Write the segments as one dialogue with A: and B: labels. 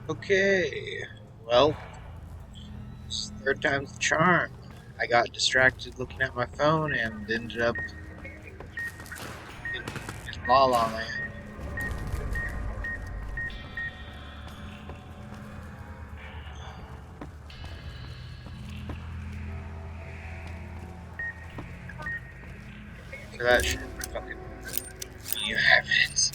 A: Okay, well, it's third time's the charm. I got distracted looking at my phone and ended up in La La Land. So that should fucking be happens.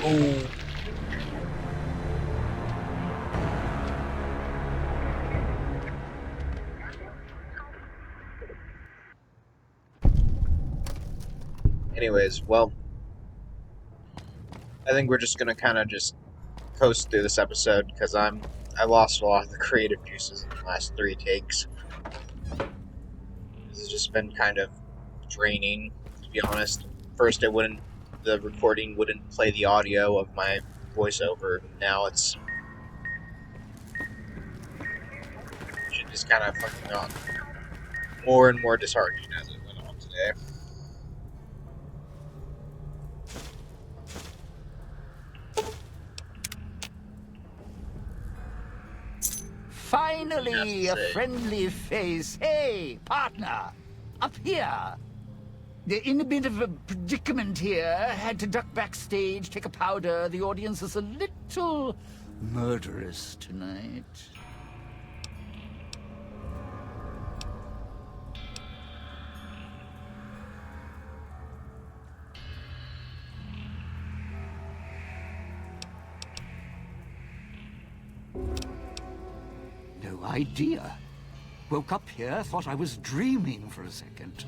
A: Oh, anyways, well, I think we're just gonna kind of just coast through this episode because I lost a lot of the creative juices in the last three takes. This has just been kind of draining, to be honest. First, the recording wouldn't play the audio of my voiceover. Now it's just kind of fucking got more and more disheartening as it went on today.
B: Finally, a friendly face. Hey, partner, up here. They're in a bit of a predicament here. Had to duck backstage, take a powder. The audience is a little murderous tonight. No idea. Woke up here, thought I was dreaming for a second.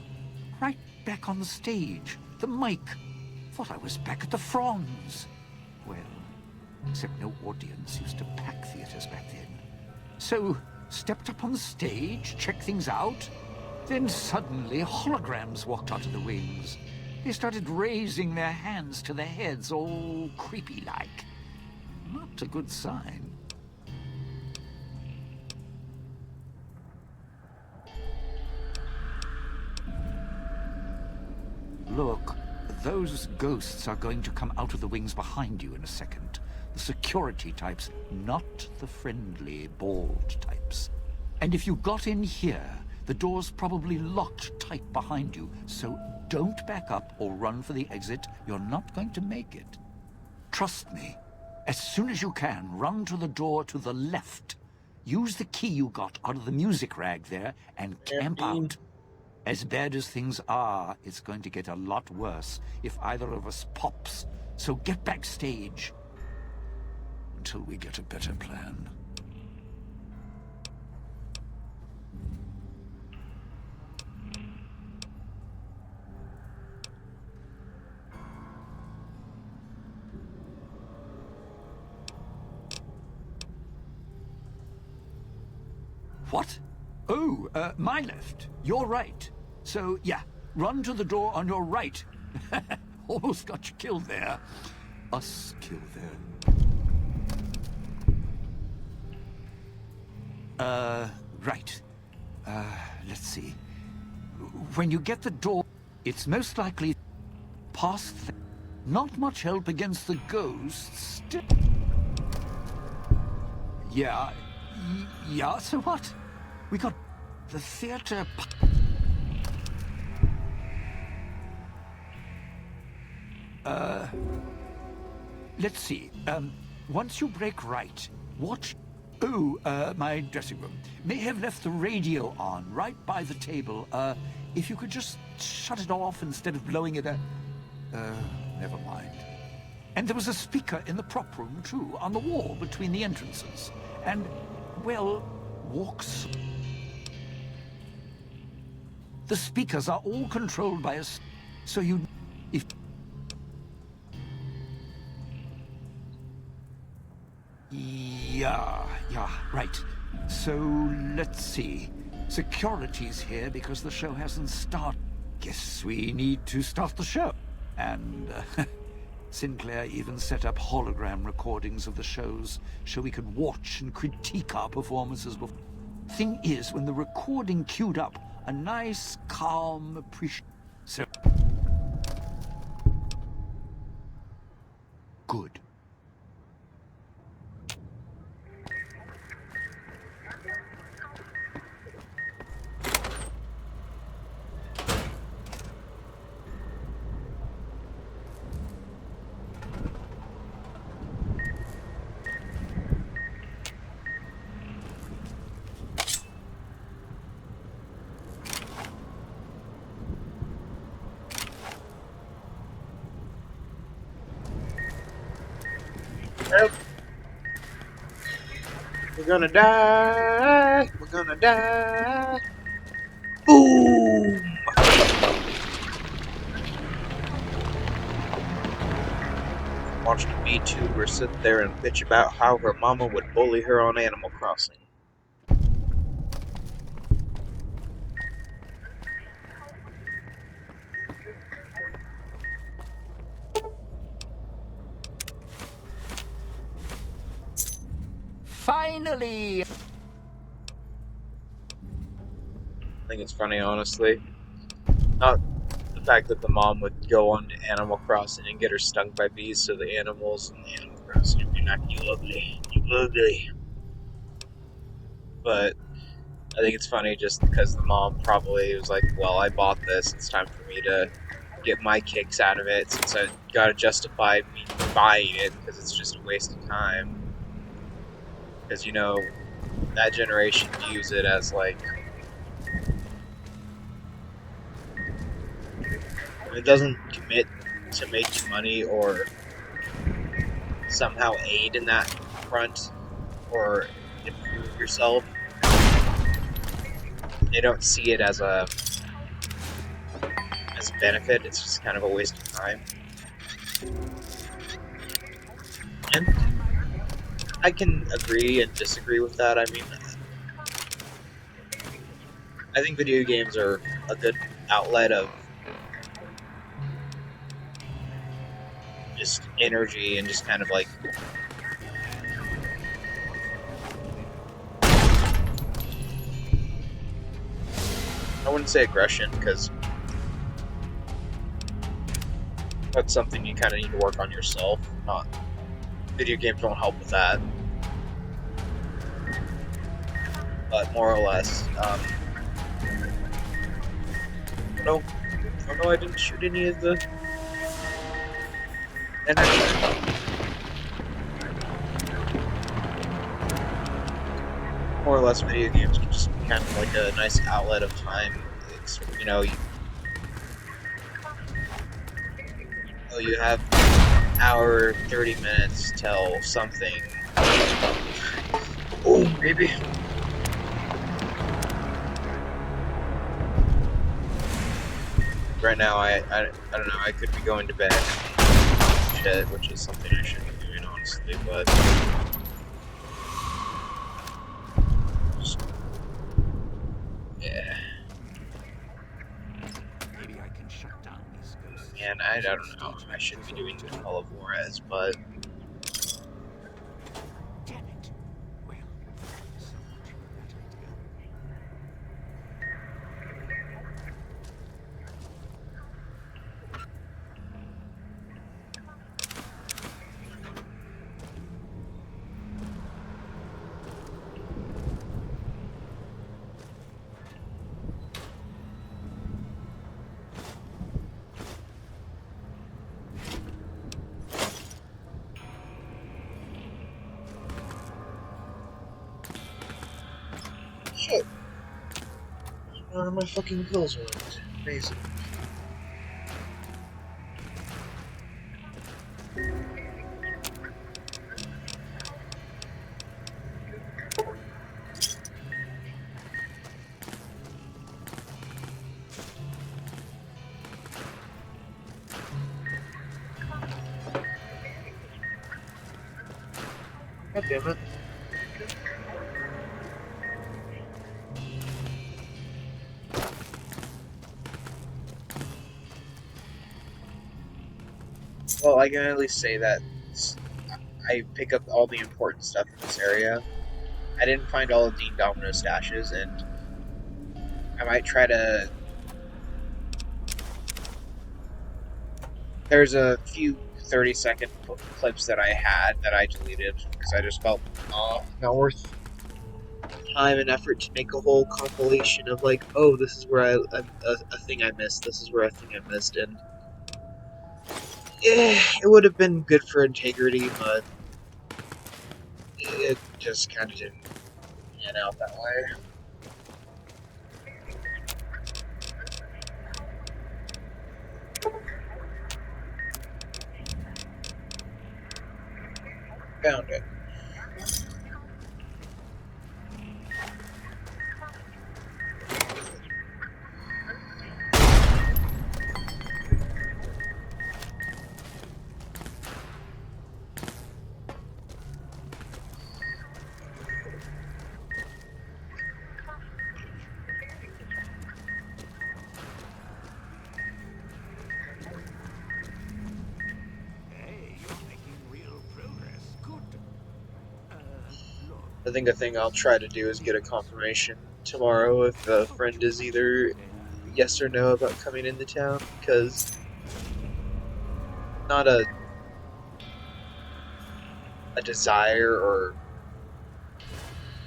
B: Right back on the stage, the mic. Thought I was back at the Franz. Well, except no audience used to pack theaters back then. So, stepped up on the stage, checked things out. Then suddenly, holograms walked out of the wings. They started raising their hands to their heads, all creepy-like. Not a good sign. Look, those ghosts are going to come out of the wings behind you in a second. The security types, not the friendly, bald types. And if you got in here, the door's probably locked tight behind you, so don't back up or run for the exit. You're not going to make it. Trust me. As soon as you can, run to the door to the left. Use the key you got out of the music rag there and camp out. As bad as things are, it's going to get a lot worse if either of us pops. So get backstage. Until we get a better plan. What? Oh, my left. Your right. So, yeah, run to the door on your right. Almost got you killed there. Us killed there. Right. Let's see. When you get the door, it's most likely past not much help against the ghosts. Yeah. Yeah, so what? We got the theater. Let's see. Once you break right, watch. Oh, my dressing room. May have left the radio on right by the table. If you could just shut it off instead of blowing it never mind. And there was a speaker in the prop room, too, on the wall between the entrances. And well, walks. The speakers are all controlled by us, so you... If... Yeah, right. So, let's see. Security's here because the show hasn't started. Guess we need to start the show. And, Sinclair even set up hologram recordings of the shows so we could watch and critique our performances before. Thing is, when the recording queued up, a nice, calm, appreciation. So... Good.
A: Nope. We're gonna die. We're gonna die. Boom! Watched a VTuber sit there and bitch about how her mama would bully her on Animal Crossing.
B: Finally!
A: I think it's funny, honestly. Not the fact that the mom would go on to Animal Crossing and get her stung by bees, so the animals in the Animal Crossing would be like, "You ugly, you ugly." But I think it's funny just because the mom probably was like, "Well, I bought this. It's time for me to get my kicks out of it, since I gotta justify me buying it because it's just a waste of time." Because, you know, that generation views it as like, it doesn't commit to making money or somehow aid in that front or improve yourself. They don't see it as a benefit. It's just kind of a waste of time. And I can agree and disagree with that. I mean, I think video games are a good outlet of just energy and just kind of like I wouldn't say aggression, because that's something you kind of need to work on yourself. Not video games don't help with that, but more or less. No, oh no, I didn't shoot any of the enemy. More or less, video games can just be kind of like a nice outlet of time. It's, you know, you have an hour, 30 minutes till something. Oh, maybe. Right now, I don't know. I could be going to bed, shit, which is something I shouldn't be doing, honestly. But yeah.
B: Maybe I can shut down these ghosts.
A: And I don't know. I should be doing Call of Juarez, but
B: Damn it. Well, so much for that idea.
A: shit. None of my fucking pills worked. Amazing. God damn it. Well, I can at least say that I pick up all the important stuff in this area. I didn't find all of Dean Domino's stashes, and I might try to. There's a few 30-second clips that I had that I deleted because I just felt not worth time and effort to make a whole compilation of like, oh, this is where a thing I missed, this is where a thing I missed, and it would have been good for integrity, but it just kind of didn't pan out that way. Found it. I think a thing I'll try to do is get a confirmation tomorrow if the friend is either yes or no about coming into town, because not a desire or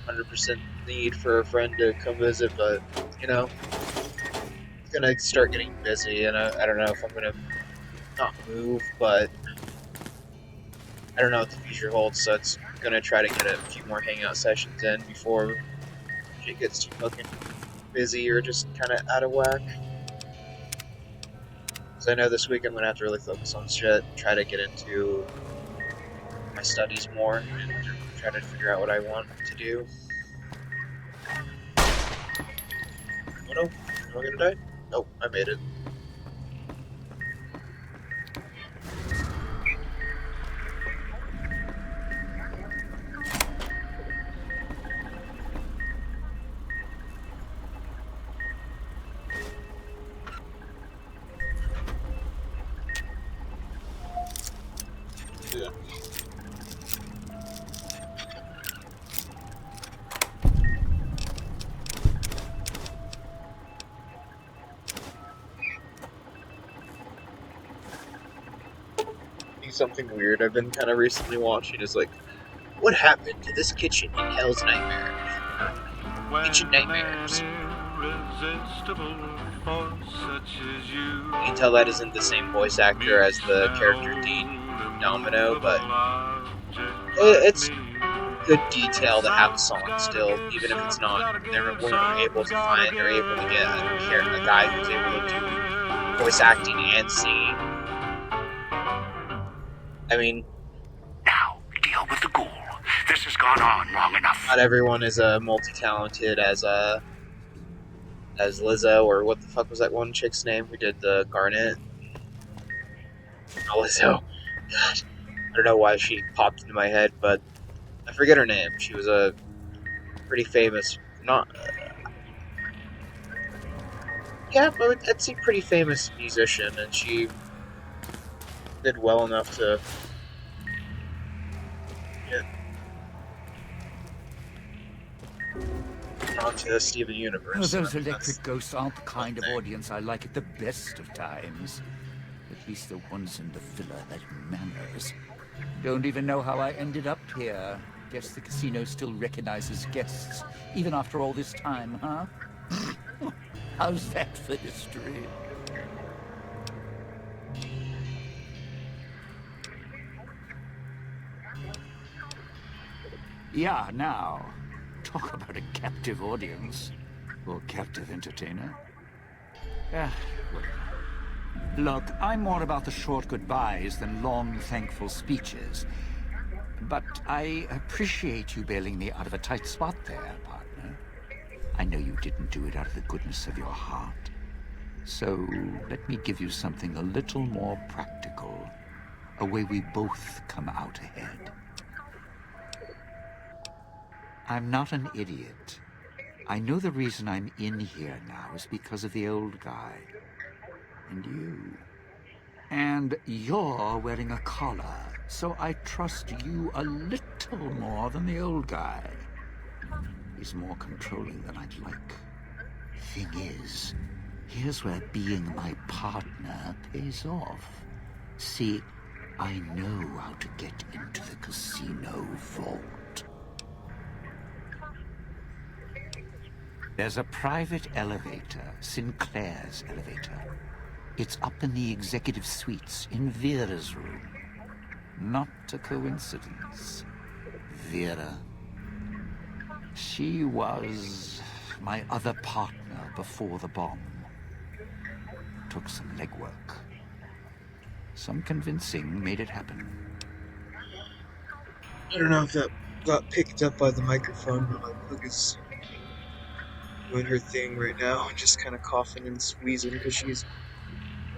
A: 100% need for a friend to come visit, but you know, it's gonna start getting busy, and I don't know if I'm gonna not move, but I don't know what the future holds, so it's gonna try to get a few more hangout sessions in before shit gets too fucking busy or just kind of out of whack. Because I know this week I'm gonna have to really focus on shit, try to get into my studies more, and try to figure out what I want to do. Oh no, am I gonna die? Nope, I made it. Yeah. Something weird I've been kind of recently watching is like, what happened to this kitchen in Hell's Nightmare? Kitchen Nightmares. You can tell that isn't the same voice actor as the character Dean Domino, but it's good detail to have a song still, even if it's not. They weren't able to find or able to get a guy who's able to do voice acting and singing. I mean,
C: now deal with the ghoul. This has gone on long enough.
A: Not everyone is multi-talented as Lizzo, or what the fuck was that one chick's name who did the Garnet? Oh, Lizzo. God, I don't know why she popped into my head, but I forget her name. She was a pretty famous, I'd say pretty famous musician, and she did well enough to get onto Steven Universe.
B: Oh, those electric ghosts aren't the kind of audience I like at the best of times. At least the ones in the villa had manners. Don't even know how I ended up here. Guess the casino still recognizes guests, even after all this time, huh? How's that for history? Yeah, now, talk about a captive audience. Or captive entertainer. Well. Look, I'm more about the short goodbyes than long, thankful speeches. But I appreciate you bailing me out of a tight spot there, partner. I know you didn't do it out of the goodness of your heart. So, let me give you something a little more practical. A way we both come out ahead. I'm not an idiot. I know the reason I'm in here now is because of the old guy. And you. And you're wearing a collar, so I trust you a little more than the old guy. He's more controlling than I'd like. Thing is, here's where being my partner pays off. See, I know how to get into the casino vault. There's a private elevator, Sinclair's elevator. It's up in the executive suites in Vera's room. Not a coincidence. Vera. She was my other partner before the bomb. Took some legwork. Some convincing made it happen.
A: I don't know if that got picked up by the microphone, but my pug is doing her thing right now, just kind of coughing and squeezing because she's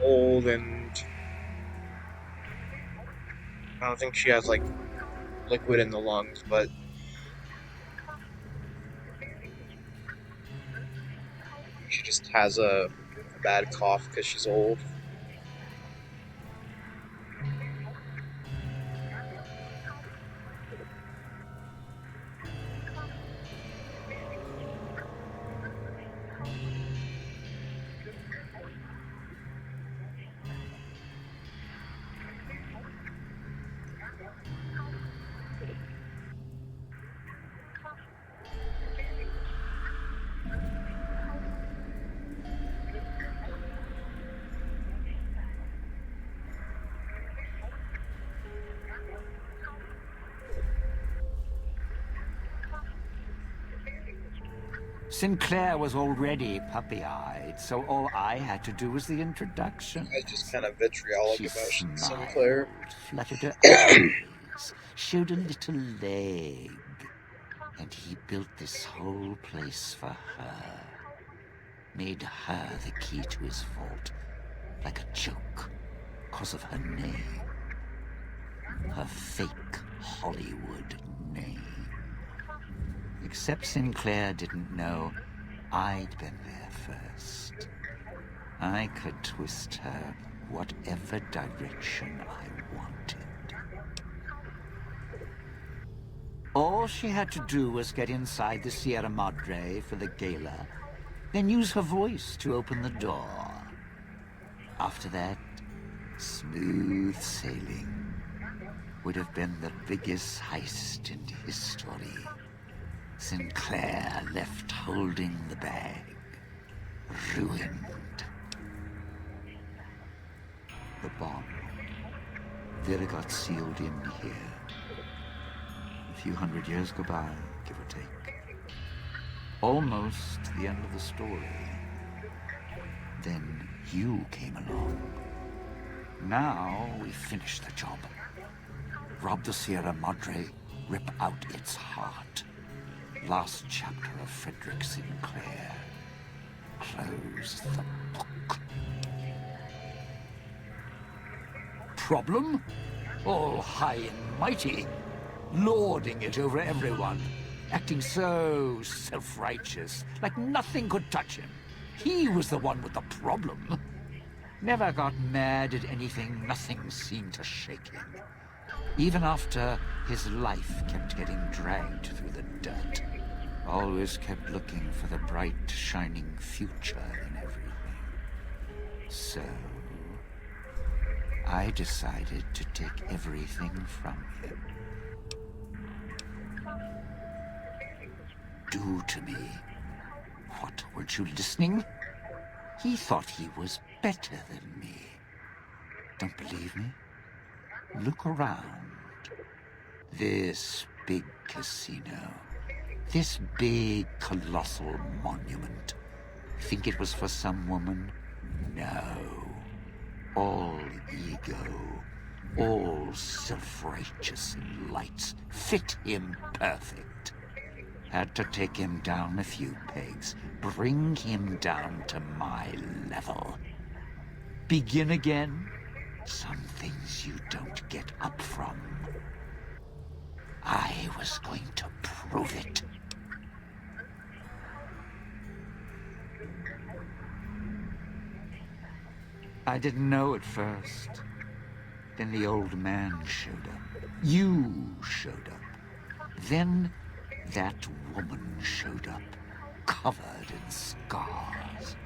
A: old and I don't think she has like liquid in the lungs, but she just has a bad cough because she's old.
B: Sinclair was already puppy-eyed, so all I had to do was the introduction.
A: I just kind of vitriolic
B: She
A: about
B: smiled,
A: Sinclair.
B: fluttered her eyes, showed a little leg. And he built this whole place for her. Made her the key to his vault, like a joke, because of her name. Her fake Hollywood name. Except Sinclair didn't know I'd been there first. I could twist her whatever direction I wanted. All she had to do was get inside the Sierra Madre for the gala, then use her voice to open the door. After that, smooth sailing would have been the biggest heist in history. Sinclair left holding the bag, ruined. The bomb. Vera got sealed in here. A few hundred years go by, give or take. Almost the end of the story. Then you came along. Now we finish the job. Rob the Sierra Madre, rip out its heart. Last chapter of Frederick Sinclair. Close the book. Problem? All high and mighty. Lording it over everyone. Acting so self-righteous, like nothing could touch him. He was the one with the problem. Never got mad at anything, nothing seemed to shake him. Even after his life kept getting dragged through the dirt. Always kept looking for the bright, shining future in everything. So, I decided to take everything from him. Do to me. What, weren't you listening? He thought he was better than me. Don't believe me? Look around. This big casino. This big, colossal monument. Think it was for some woman? No. All ego. All self-righteous lights. Fit him perfect. Had to take him down a few pegs. Bring him down to my level. Begin again. Some things you don't get up from. I was going to prove it. I didn't know at first. Then the old man showed up. You showed up. Then that woman showed up, covered in scars.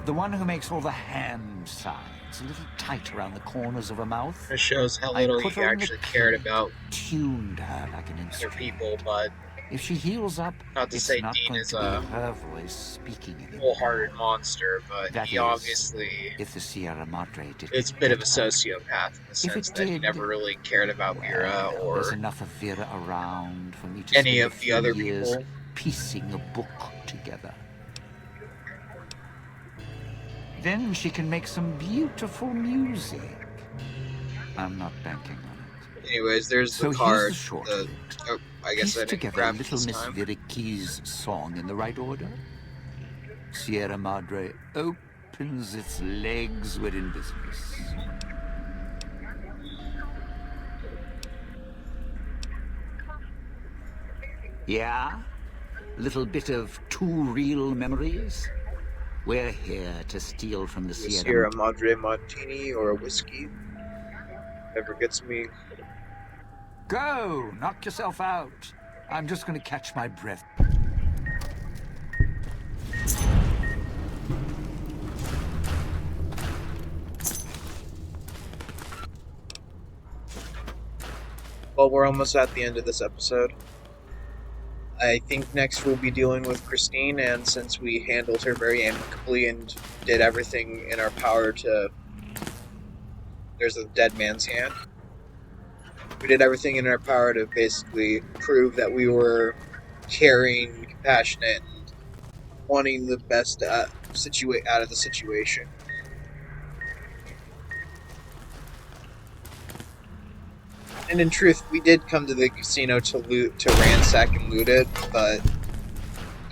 B: The one who makes all the hand signs, a little tight around the corners of her mouth.
A: It shows how
B: I
A: little
B: put
A: you
B: her in the
A: actually cared
B: cage,
A: about
B: tuned her like an
A: other
B: instrument.
A: people, but
B: If she heals up,
A: not to
B: it's
A: say
B: not
A: Dean
B: going
A: is
B: to be
A: a
B: her voice speaking anymore.
A: wholehearted monster, but
B: That
A: he
B: is,
A: obviously
B: if the Sierra Madre did
A: is a bit of a
B: get her.
A: sociopath in the sense
B: it
A: that he
B: did,
A: never really cared about Vera
B: Well, there's
A: or
B: enough of Vera around for me to
A: any
B: spend a
A: of the
B: few
A: other
B: years
A: people.
B: piecing a book together. Then she can make some beautiful music. I'm not banking on it.
A: Anyways, there's
B: So
A: the
B: here's
A: card.
B: the short
A: The,
B: of it.
A: oh, I guess
B: Piece
A: I didn't
B: together
A: grab it
B: Little
A: this
B: Miss
A: time.
B: Vera Key's song in the right order. Sierra Madre opens its legs, we're in business. Yeah? Little bit of too real memories? We're here to steal from the
A: A
B: Sierra.
A: Sierra Madre martini or a whiskey. Never gets me.
B: Go! Knock yourself out. I'm just going to catch my breath.
A: Well, we're almost at the end of this episode. I think next we'll be dealing with Christine, and since we handled her very amicably and did everything in our power to... There's a dead man's hand. We did everything in our power to basically prove that we were caring, compassionate, and wanting the best out of the situation. And in truth, we did come to the casino to ransack and loot it, but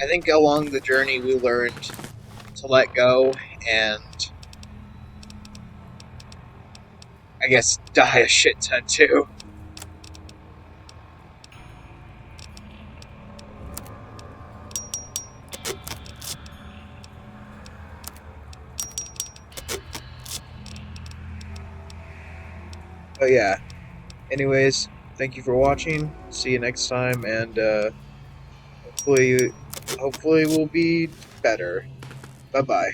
A: I think along the journey we learned to let go and I guess die a shit ton too. But yeah. Anyways, thank you for watching. See you next time, and hopefully we'll be better. Bye-bye.